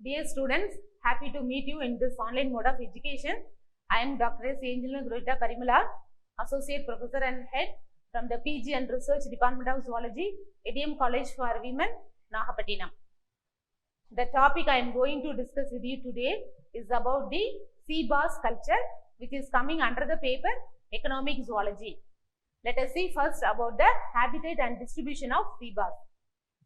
Dear students, happy to meet you in this online mode of education. I am Dr.S.ANGELINA GLORITA PARIMALA, Associate Professor and Head from the PG and Research Department of Zoology, A.D.M. College for Women, NAGAPATTINAM. The topic I am going to discuss with you today is about the sea bass culture, which is coming under the paper Economic Zoology. Let us see first about the habitat and distribution of sea bass.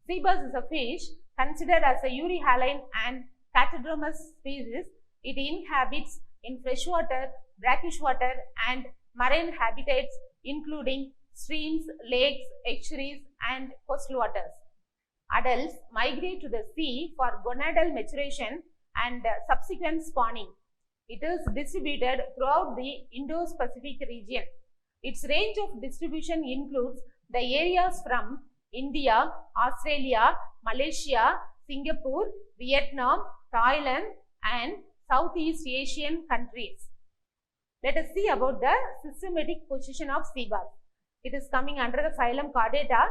Sea bass is a fish considered as a euryhaline and catadromous species. It inhabits in freshwater, brackish water and marine habitats including streams, lakes, estuaries and coastal waters. Adults migrate to the sea for gonadal maturation and subsequent spawning. It is distributed throughout the Indo-Pacific region. Its range of distribution includes the areas from India, Australia, Malaysia, Singapore, Vietnam, Thailand and Southeast Asian countries. Let us see about the systematic position of sea bass. It is coming under the phylum Chordata,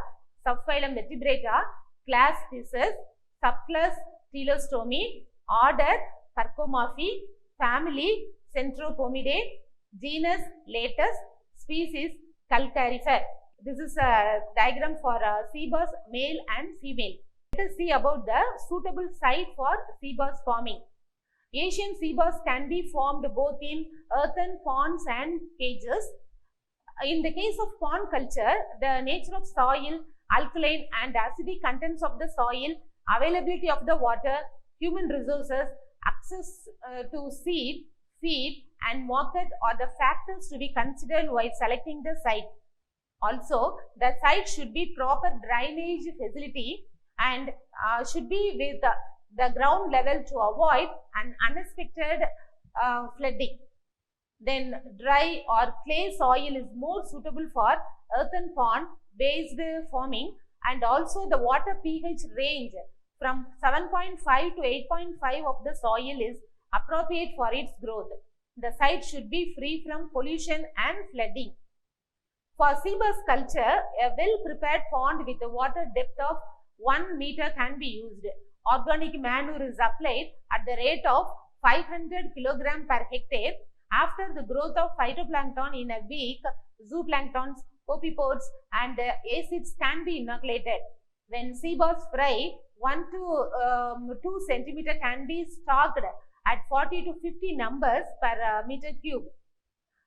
subphylum Vertebrata, class Thesis, subclass Teleostomi, order Parcomorphi, family Centropomidae, genus Latus, species Calcarifer. This is a diagram for sea bass male and female. Let us see about the suitable site for sea bass forming. Asian sea bass can be formed both in earthen ponds and cages. In the case of pond culture, the nature of soil, alkaline and acidic contents of the soil, availability of the water, human resources, access to seed, feed and market are the factors to be considered while selecting the site. Also, the site should be proper drainage facility and should be with the ground level to avoid an unexpected flooding. Then dry or clay soil is more suitable for earthen pond based farming, and also the water pH range from 7.5 to 8.5 of the soil is appropriate for its growth. The site should be free from pollution and flooding. For sea bass culture, a well-prepared pond with a water depth of 1 meter can be used. Organic manure is applied at the rate of 500 kg per hectare. After the growth of phytoplankton in a week, zooplanktons, copepods and acids can be inoculated. When sea bass fry, 1 to 2 cm can be stocked at 40 to 50 numbers per meter cube.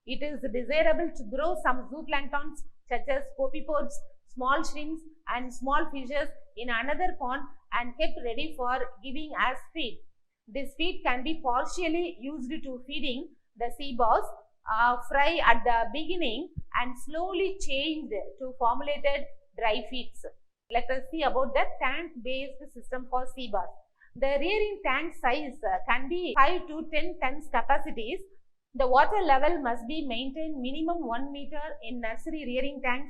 It is desirable to grow some zooplanktons such as copepods, small shrimps and small fishes in another pond and kept ready for giving as feed. This feed can be partially used to feeding the sea bass fry at the beginning and slowly changed to formulated dry feeds. Let us see about the tank-based system for sea bass. The rearing tank size can be 5 to 10 tons capacities. The water level must be maintained minimum 1 meter in nursery rearing tanks.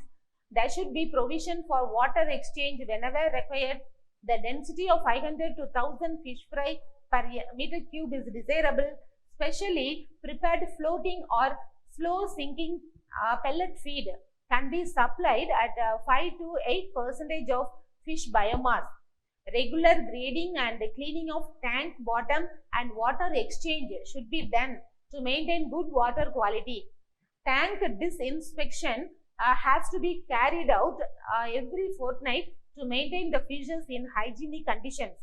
There should be provision for water exchange whenever required. The density of 500 to 1000 fish fry per meter cube is desirable. Specially prepared floating or slow sinking pellet feed can be supplied at 5 to 8% of fish biomass. Regular grading and cleaning of tank bottom and water exchange should be done to maintain good water quality. Tank disinspection has to be carried out every fortnight to maintain the fishes in hygienic conditions.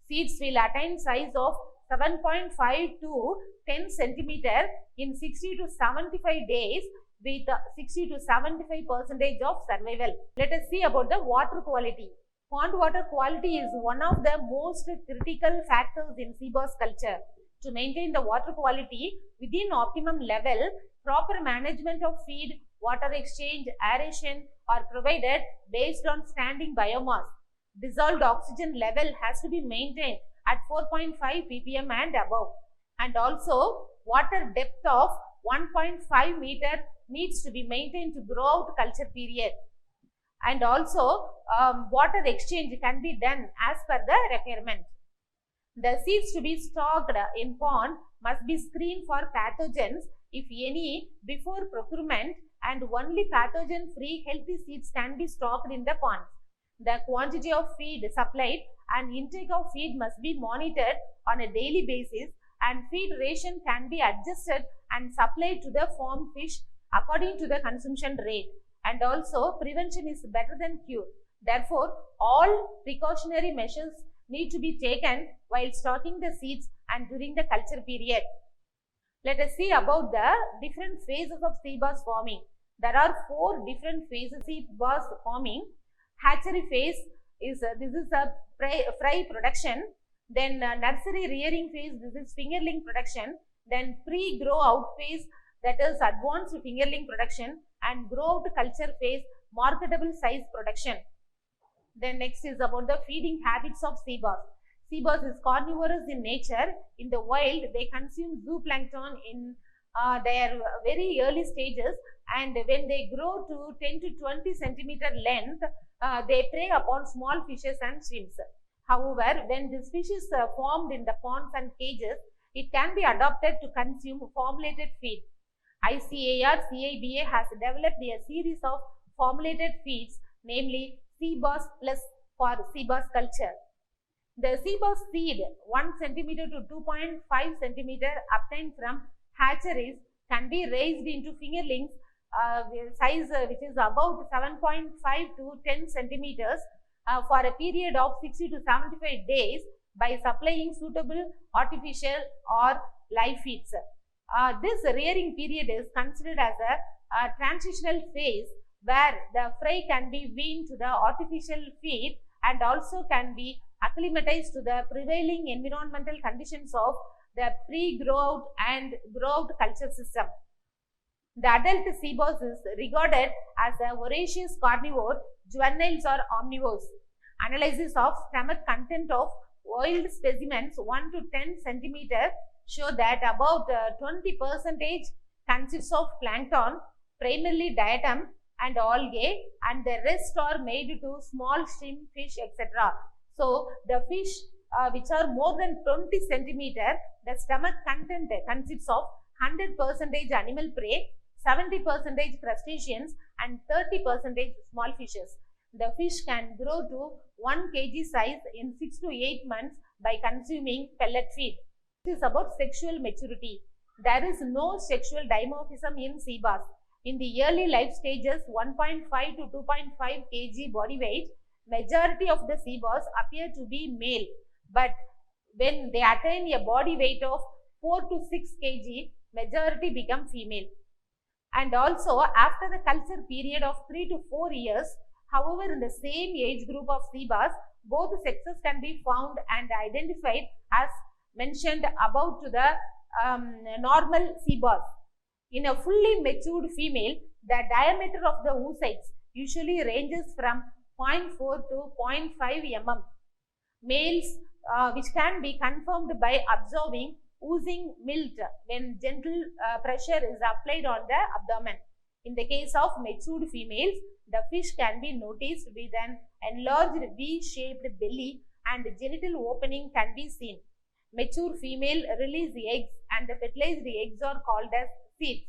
Seeds will attain size of 7.5 to 10 cm in 60 to 75 days with 60 to 75% of survival. Let us see about the water quality. Pond water quality is one of the most critical factors in sea bass culture. To maintain the water quality within optimum level, proper management of feed, water exchange, aeration are provided based on standing biomass. Dissolved oxygen level has to be maintained at 4.5 ppm and above. And also, water depth of 1.5 meter needs to be maintained throughout culture period. And also, water exchange can be done as per the requirement. The seeds to be stocked in pond must be screened for pathogens, if any, before procurement, and only pathogen-free healthy seeds can be stocked in the ponds. The quantity of feed supplied and intake of feed must be monitored on a daily basis, and feed ration can be adjusted and supplied to the farm fish according to the consumption rate. And also, prevention is better than cure. Therefore, all precautionary measures need to be taken while stocking the seeds and during the culture period. Let us see about the different phases of sea bass farming. There are 4 different phases of sea bass farming. Hatchery phase is this is a fry production. Then nursery rearing phase, this is fingerling production. Then pre-grow out phase, that is advanced fingerling production, and grow out culture phase, marketable size production. Then next is about the feeding habits of sea bass. Sea bass is carnivorous in nature. In the wild, they consume zooplankton in their very early stages, and when they grow to 10 to 20 centimeter length, they prey upon small fishes and shrimps. However, when this fish is formed in the ponds and cages, it can be adopted to consume formulated feed. ICAR-CIBA has developed a series of formulated feeds, namely sea bass plus for sea bass culture. The sea bass seed 1 centimeter to 2.5 centimeter obtained from hatcheries can be raised into fingerlings size which is about 7.5 to 10 centimeters for a period of 60 to 75 days by supplying suitable artificial or live feeds. This rearing period is considered as a transitional phase where the fry can be weaned to the artificial feed and also can be acclimatized to the prevailing environmental conditions of the pre-grow out and grow out culture system. The adult sea bass is regarded as a voracious carnivore. Juveniles are omnivores. Analysis of stomach content of wild specimens 1 to 10 centimeter show that about 20% consists of plankton, primarily diatom and algae, and the rest are made to small shrimp, fish, etc. So, the fish which are more than 20 centimeter, the stomach content consists of 100% animal prey, 70% crustaceans and 30% small fishes. The fish can grow to 1 kg size in 6 to 8 months by consuming pellet feed. This is about sexual maturity. There is no sexual dimorphism in sea bass. In the early life stages, 1.5 to 2.5 kg body weight, majority of the sea bass appear to be male, but when they attain a body weight of 4 to 6 kg, majority become female. And also after the culture period of 3 to 4 years, however, in the same age group of sea bass, both sexes can be found and identified as mentioned above to the normal sea bass. In a fully matured female, the diameter of the oocytes usually ranges from 0.4 to 0.5 mm. Males, which can be confirmed by observing oozing milt when gentle pressure is applied on the abdomen. In the case of matured females, the fish can be noticed with an enlarged V-shaped belly and genital opening can be seen. Mature female release eggs and the fertilized eggs are called as seeds.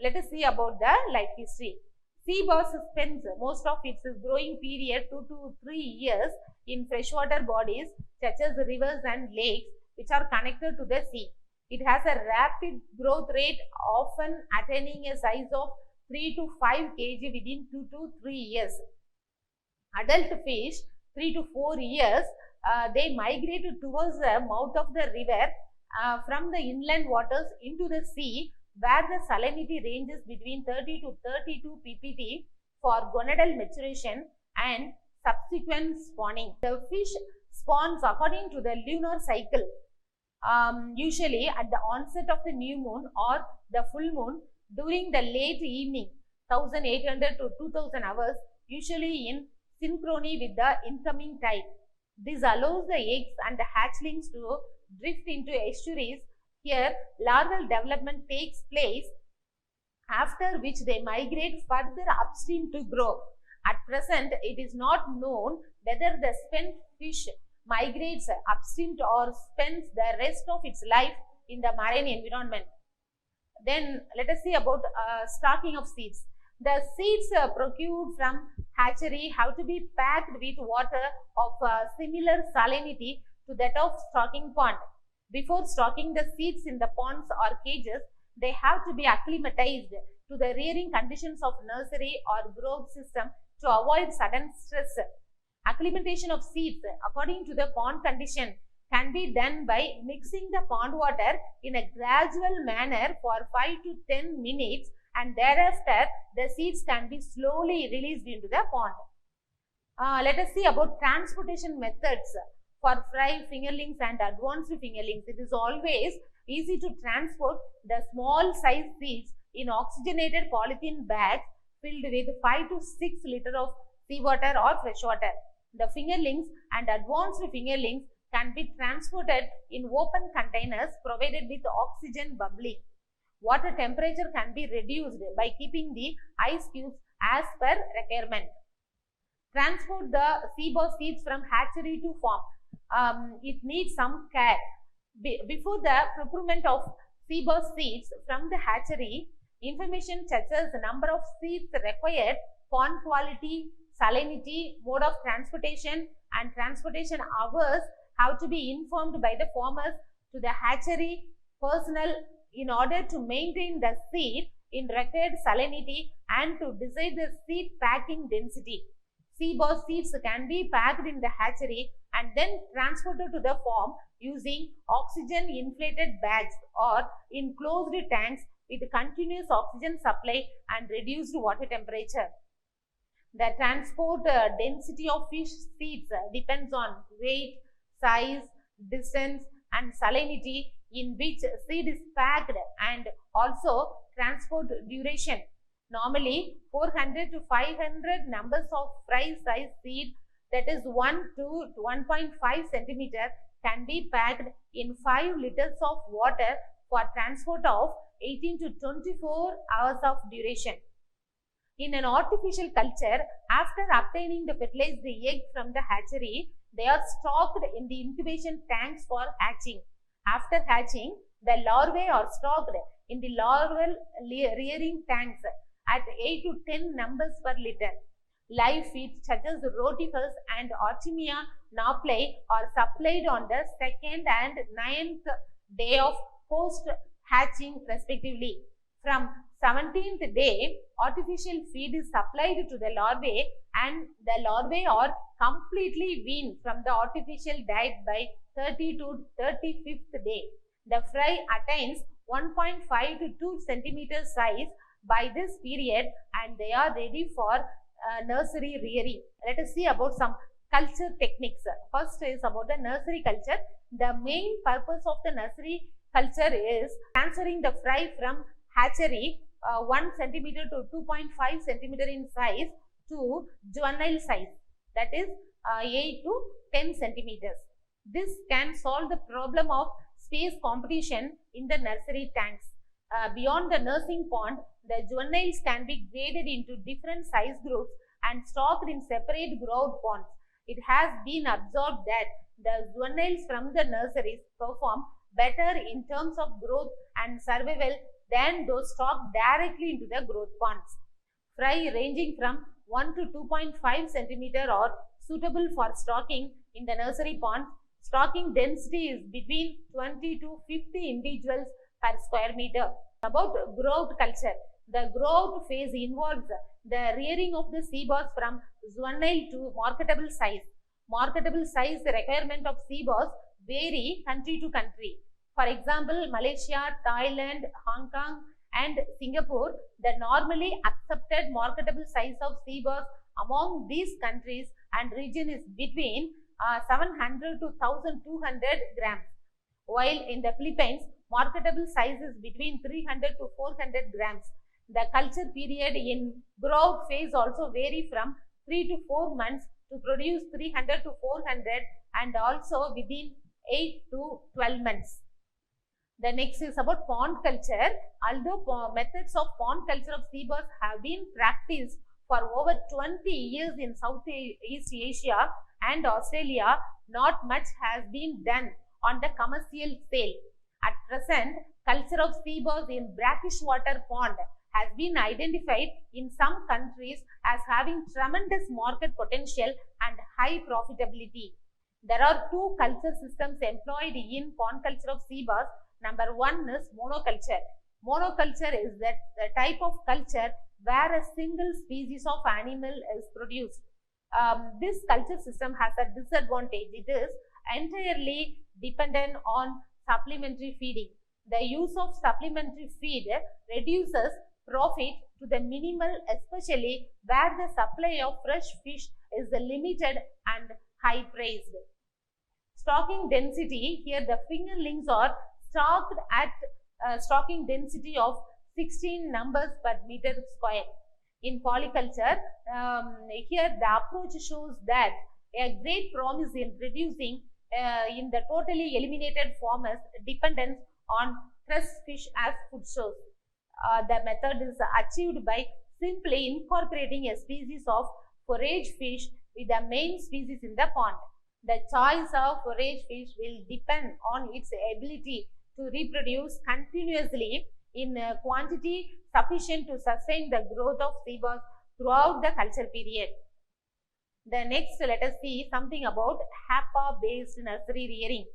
Let us see about the life history. Sea bass spends most of its growing period 2 to 3 years in freshwater bodies such as rivers and lakes which are connected to the sea. It has a rapid growth rate, often attaining a size of 3 to 5 kg within 2 to 3 years. Adult fish, 3 to 4 years, they migrate towards the mouth of the river from the inland waters into the sea, where the salinity ranges between 30 to 32 ppt for gonadal maturation and subsequent spawning. The fish spawns according to the lunar cycle, usually at the onset of the new moon or the full moon during the late evening, 1800 to 2000 hours, usually in synchrony with the incoming tide. This allows the eggs and the hatchlings to drift into estuaries. Here, larval development takes place, after which they migrate further upstream to grow. At present, it is not known whether the spent fish migrates upstream or spends the rest of its life in the marine environment. Then, let us see about stocking of seeds. The seeds procured from hatchery have to be packed with water of similar salinity to that of stocking pond. Before stocking the seeds in the ponds or cages, they have to be acclimatized to the rearing conditions of nursery or growth system to avoid sudden stress. Acclimatation of seeds according to the pond condition can be done by mixing the pond water in a gradual manner for 5 to 10 minutes, and thereafter the seeds can be slowly released into the pond. Let us see about transportation methods for fry fingerlings and advanced fingerlings. It is always easy to transport the small size seeds in oxygenated polythene bags filled with 5 to 6 liters of seawater or fresh water. The fingerlings and advanced fingerlings can be transported in open containers provided with oxygen bubbling. Water temperature can be reduced by keeping the ice cubes as per requirement. Transport the sea boss seeds from hatchery to farm. It needs some care. Before the procurement of sea boss seeds from the hatchery, information such as the number of seeds required, pond quality, salinity, mode of transportation, and transportation hours have to be informed by the farmers to the hatchery personnel in order to maintain the seed in required salinity and to decide the seed packing density. Sea boss seeds can be packed in the hatchery and then transported to the farm using oxygen inflated bags or in closed tanks with continuous oxygen supply and reduced water temperature. The transport density of fish seeds depends on weight, size, distance, and salinity in which seed is packed, and also transport duration. Normally 400 to 500 numbers of fry size seed, that is 1 to 1.5 centimeter, can be packed in 5 liters of water for transport of 18 to 24 hours of duration. In an artificial culture, after obtaining the fertilized egg from the hatchery, they are stocked in the incubation tanks for hatching. After hatching, the larvae are stocked in the larval rearing tanks at 8 to 10 numbers per liter. Live feeds such as rotifers and Artemia nauplii are supplied on the 2nd and 9th day of post-hatching respectively. From 17th day, artificial feed is supplied to the larvae and the larvae are completely weaned from the artificial diet by 30 to 35th day. The fry attains 1.5 to 2 centimeter size by this period and they are ready for nursery rearing. Let us see about some culture techniques. First is about the nursery culture. The main purpose of the nursery culture is transferring the fry from hatchery 1 centimeter to 2.5 centimeter in size to juvenile size, that is 8 to 10 centimeters. This can solve the problem of space competition in the nursery tanks. Beyond the nursing pond, the juveniles can be graded into different size groups and stocked in separate growth ponds. It has been observed that the juveniles from the nurseries perform better in terms of growth and survival than those stocked directly into the growth ponds. Fry ranging from 1 to 2.5 centimeter are suitable for stocking in the nursery pond. Stocking density is between 20 to 50 individuals per square meter. About growth culture, the growth phase involves the rearing of the sea bass from juvenile to marketable size. Marketable size requirement of sea bass vary country to country. For example, Malaysia, Thailand, Hong Kong and Singapore, the normally accepted marketable size of sea bass among these countries and region is between 700 to 1200 grams, while in the Philippines, marketable size is between 300 to 400 grams. The culture period in growth phase also vary from 3 to 4 months to produce 300 to 400 and also within 8 to 12 months. The next is about pond culture. Although methods of pond culture of sea bass have been practiced for over 20 years in Southeast Asia and Australia, not much has been done on the commercial scale. At present, culture of sea bass in brackish water pond has been identified in some countries as having tremendous market potential and high profitability. There are two culture systems employed in pond culture of sea bass. Number one is monoculture. Monoculture is the type of culture where a single species of animal is produced. This culture system has a disadvantage. It is entirely dependent on supplementary feeding. The use of supplementary feed reduces profit to the minimal, especially where the supply of fresh fish is limited and high priced. Stocking density, here the fingerlings are stocked at stocking density of 16 numbers per meter square. In polyculture, here the approach shows that a great promise in reducing in the totally eliminated farmers' dependence on fresh fish as food source. The method is achieved by simply incorporating a species of forage fish with the main species in the pond. The choice of forage fish will depend on its ability to reproduce continuously in a quantity sufficient to sustain the growth of sea bass throughout the culture period. The next, let us see something about HAPA-based nursery rearing.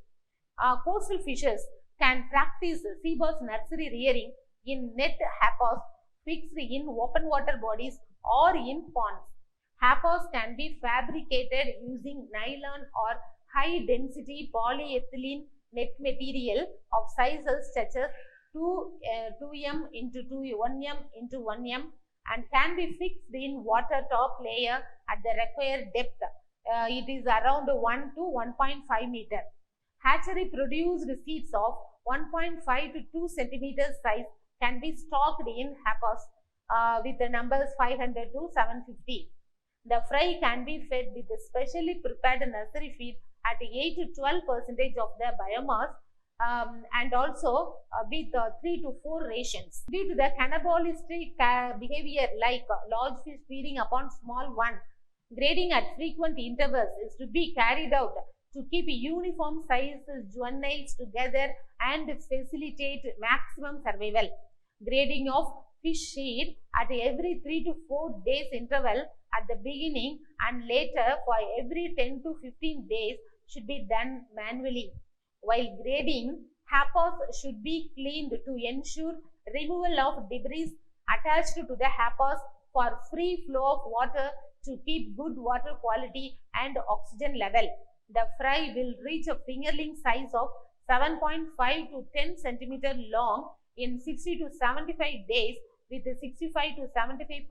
Coastal fishers can practice sea bass nursery rearing in net HAPAs fixed in open water bodies or in ponds. HAPAs can be fabricated using nylon or high density polyethylene net material of sizes such as 2m into 1m into 1m and can be fixed in water top layer at the required depth. It is around 1 to 1.5 meter. Hatchery produced seeds of 1.5 to 2 centimeters size can be stocked in HAPAs with the numbers 500 to 750. The fry can be fed with a specially prepared nursery feed at 8 to 12% of the biomass and also with 3 to 4 rations. Due to the cannibalistic behavior like large fish feeding upon small one, grading at frequent intervals is to be carried out to keep uniform sized juveniles together and facilitate maximum survival. Grading of fish feed at every 3 to 4 days interval at the beginning and later for every 10 to 15 days should be done manually. While grading, HAPAs should be cleaned to ensure removal of debris attached to the HAPAs for free flow of water to keep good water quality and oxygen level. The fry will reach a fingerling size of 7.5 to 10 centimeter long in 60 to 75 days with a 65 to 75%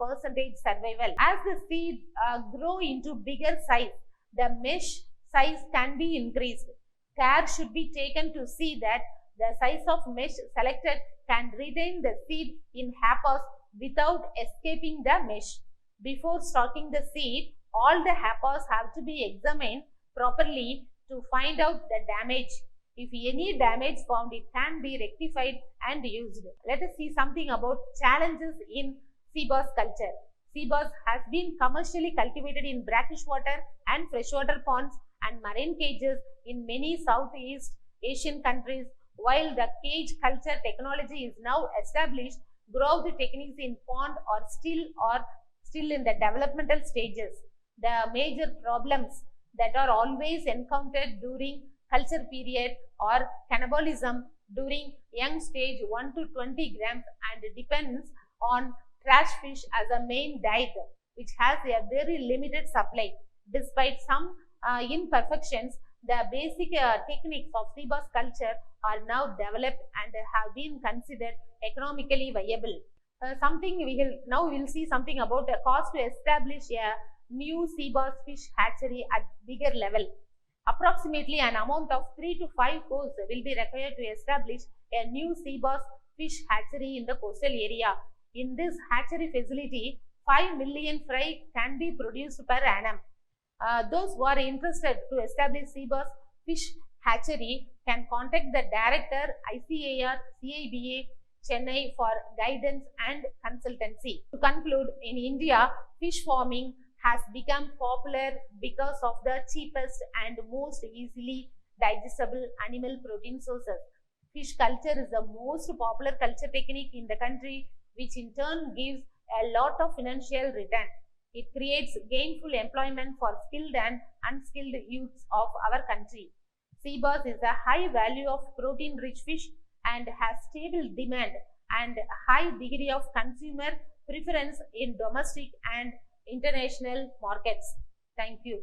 survival. As the seed grow into bigger size, the mesh size can be increased. Care should be taken to see that the size of mesh selected can retain the seed in HAPAs without escaping the mesh. Before stocking the seed, all the HAPAs have to be examined properly to find out the damage. If any damage found, it can be rectified and used. Let us see something about challenges in sea bass culture. Sea bass has been commercially cultivated in brackish water and freshwater ponds and marine cages in many Southeast Asian countries. While the cage culture technology is now established, growth techniques in pond are still in the developmental stages. The major problems that are always encountered during culture period or cannibalism during young stage 1 to 20 grams and depends on trash fish as a main diet, which has a very limited supply. Despite some imperfections, the basic techniques of sea bass culture are now developed and have been considered economically viable. Now we will see something about the cost to establish a new sea bass fish hatchery at bigger level. Approximately an amount of 3 to 5 crores will be required to establish a new sea bass fish hatchery in the coastal area. In this hatchery facility, 5 million fry can be produced per annum. Those who are interested to establish sea bass fish hatchery can contact the director ICAR CIBA Chennai for guidance and consultancy. To conclude, in India, fish farming has become popular because of the cheapest and most easily digestible animal protein sources. Fish culture is the most popular culture technique in the country which in turn gives a lot of financial return. It creates gainful employment for skilled and unskilled youths of our country. Sea bass is a high value of protein-rich fish and has stable demand and high degree of consumer preference in domestic and international markets. Thank you.